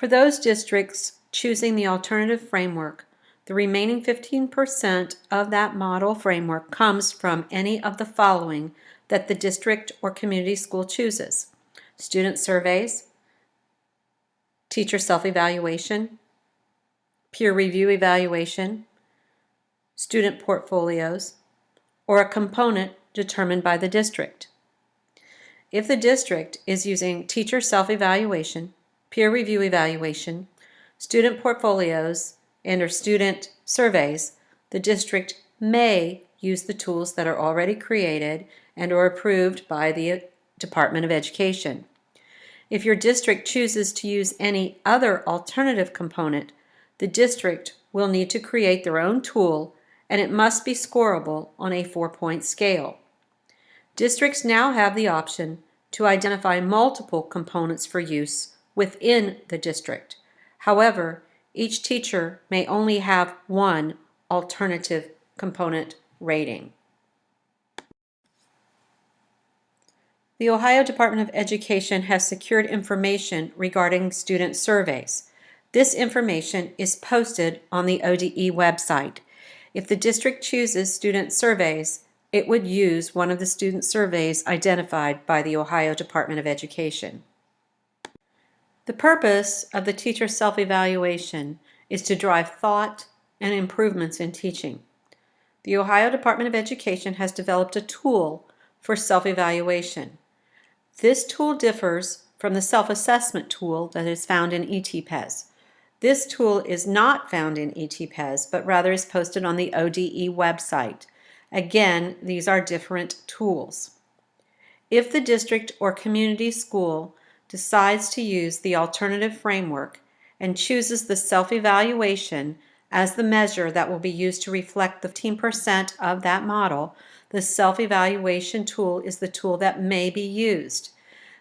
For those districts choosing the alternative framework, the remaining 15% of that model framework comes from any of the following that the district or community school chooses: student surveys, teacher self-evaluation, peer review evaluation, student portfolios, or a component determined by the district. If the district is using teacher self-evaluation, peer review evaluation, student portfolios, and/or student surveys, the district may use the tools that are already created and/or approved by the Department of Education. If your district chooses to use any other alternative component, the district will need to create their own tool, and it must be scoreable on a 4-point scale. Districts now have the option to identify multiple components for use within the district. However, each teacher may only have one alternative component rating. The Ohio Department of Education has secured information regarding student surveys. This information is posted on the ODE website. If the district chooses student surveys, it would use one of the student surveys identified by the Ohio Department of Education. The purpose of the teacher self-evaluation is to drive thought and improvements in teaching. The Ohio Department of Education has developed a tool for self-evaluation. This tool differs from the self-assessment tool that is found in eTPES. This tool is not found in eTPES, but rather is posted on the ODE website. Again, these are different tools. If the district or community school decides to use the alternative framework and chooses the self-evaluation as the measure that will be used to reflect the 15% of that model, the self-evaluation tool is the tool that may be used.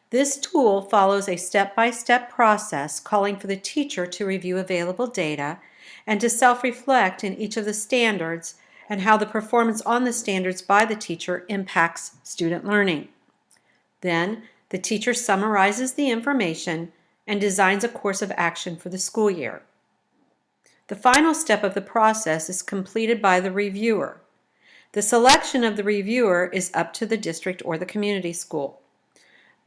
This tool follows a step-by-step process calling for the teacher to review available data and to self-reflect in each of the standards and how the performance on the standards by the teacher impacts student learning. Then, the teacher summarizes the information and designs a course of action for the school year. The final step of the process is completed by the reviewer. The selection of the reviewer is up to the district or the community school.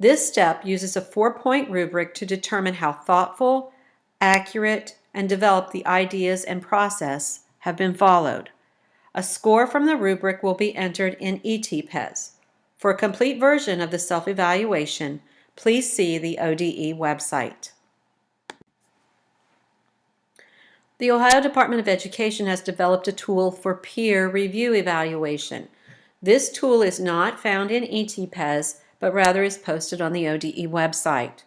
This step uses a 4-point rubric to determine how thoughtful, accurate, and developed the ideas and process have been followed. A score from the rubric will be entered in eTPES. For a complete version of the self-evaluation, please see the ODE website. The Ohio Department of Education has developed a tool for peer review evaluation. This tool is not found in eTPES, but rather is posted on the ODE website.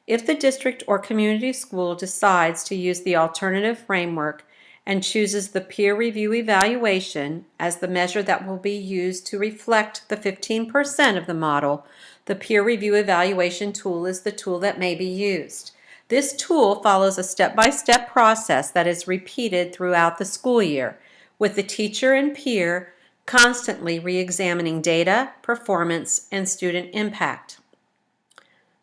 If the district or community school decides to use the alternative framework and chooses the peer review evaluation as the measure that will be used to reflect the 15% of the model, the peer review evaluation tool is the tool that may be used. This tool follows a step-by-step process that is repeated throughout the school year, with the teacher and peer constantly re-examining data, performance, and student impact.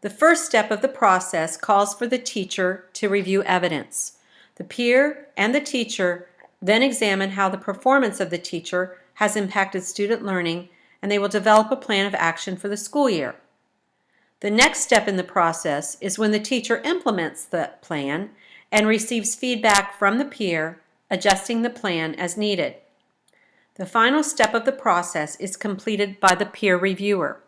The first step of the process calls for the teacher to review evidence. The peer and the teacher then examine how the performance of the teacher has impacted student learning, and they will develop a plan of action for the school year. The next step in the process is when the teacher implements the plan and receives feedback from the peer, adjusting the plan as needed. The final step of the process is completed by the peer reviewer.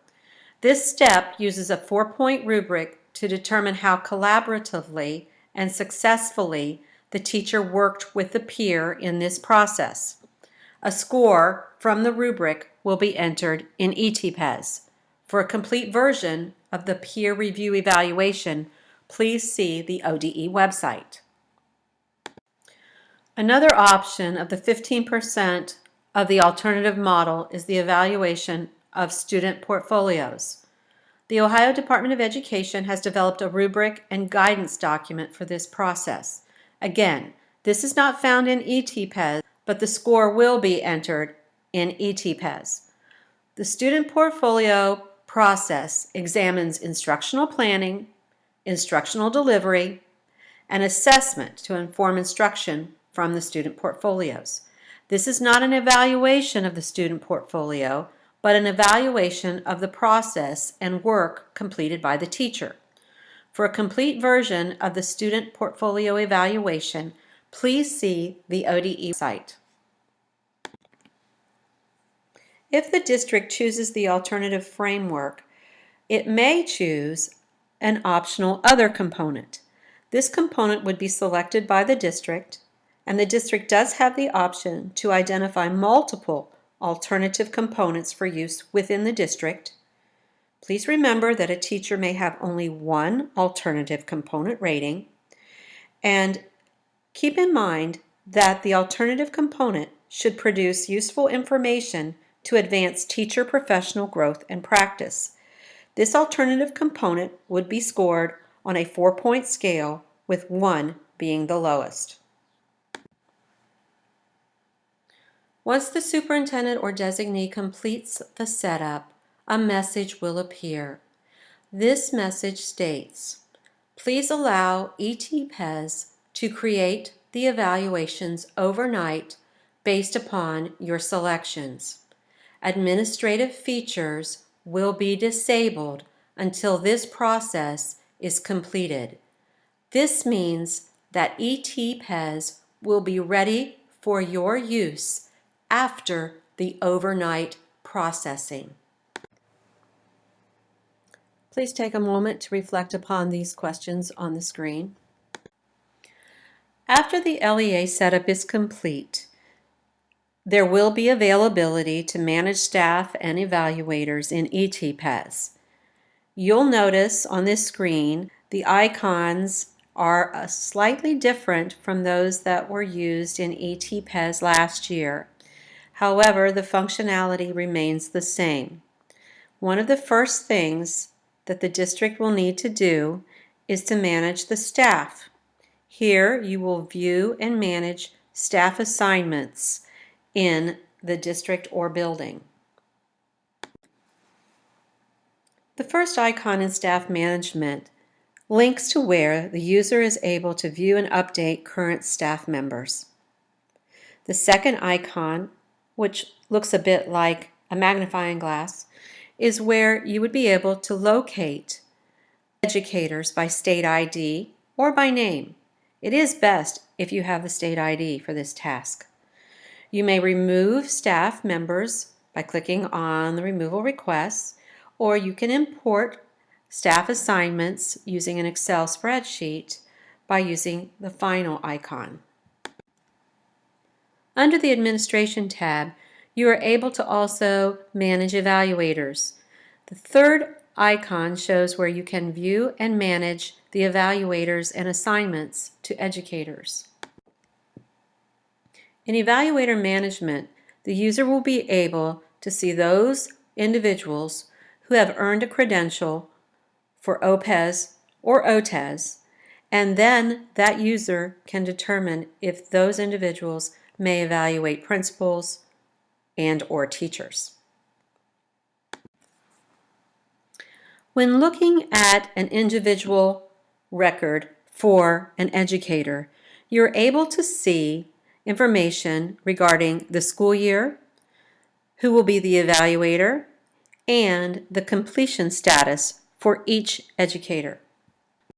This step uses a 4-point rubric to determine how collaboratively and successfully the teacher worked with the peer in this process. A score from the rubric will be entered in eTPES. For a complete version of the peer review evaluation, please see the ODE website. Another option of the 15% of the alternative model is the evaluation of student portfolios. The Ohio Department of Education has developed a rubric and guidance document for this process. Again, this is not found in eTPES, but the score will be entered in eTPES. The student portfolio process examines instructional planning, instructional delivery, and assessment to inform instruction from the student portfolios. This is not an evaluation of the student portfolio, but an evaluation of the process and work completed by the teacher. For a complete version of the student portfolio evaluation, please see the ODE site. If the district chooses the alternative framework, it may choose an optional other component. This component would be selected by the district, and the district does have the option to identify multiple alternative components for use within the district. Please remember that a teacher may have only one alternative component rating, and keep in mind that the alternative component should produce useful information to advance teacher professional growth and practice. This alternative component would be scored on a 4-point scale, with 1 being the lowest. Once the superintendent or designee completes the setup, a message will appear. This message states, "Please allow eTPES to create the evaluations overnight based upon your selections. Administrative features will be disabled until this process is completed." This means that eTPES will be ready for your use after the overnight processing. Please take a moment to reflect upon these questions on the screen. After the LEA setup is complete, there will be availability to manage staff and evaluators in eTPES. You'll notice on this screen the icons are slightly different from those that were used in eTPES last year. However, the functionality remains the same. One of the first things that the district will need to do is to manage the staff. Here you will view and manage staff assignments in the district or building. The first icon in staff management links to where the user is able to view and update current staff members. The second icon, which looks a bit like a magnifying glass, is where you would be able to locate educators by state ID or by name. It is best if you have the state ID for this task. You may remove staff members by clicking on the removal requests, or you can import staff assignments using an Excel spreadsheet by using the final icon. Under the Administration tab, you are able to also manage evaluators. The third icon shows where you can view and manage the evaluators and assignments to educators. In evaluator management, the user will be able to see those individuals who have earned a credential for OPES or OTES, and then that user can determine if those individuals may evaluate principals and or teachers. When looking at an individual record for an educator, you're able to see information regarding the school year, who will be the evaluator, and the completion status for each educator.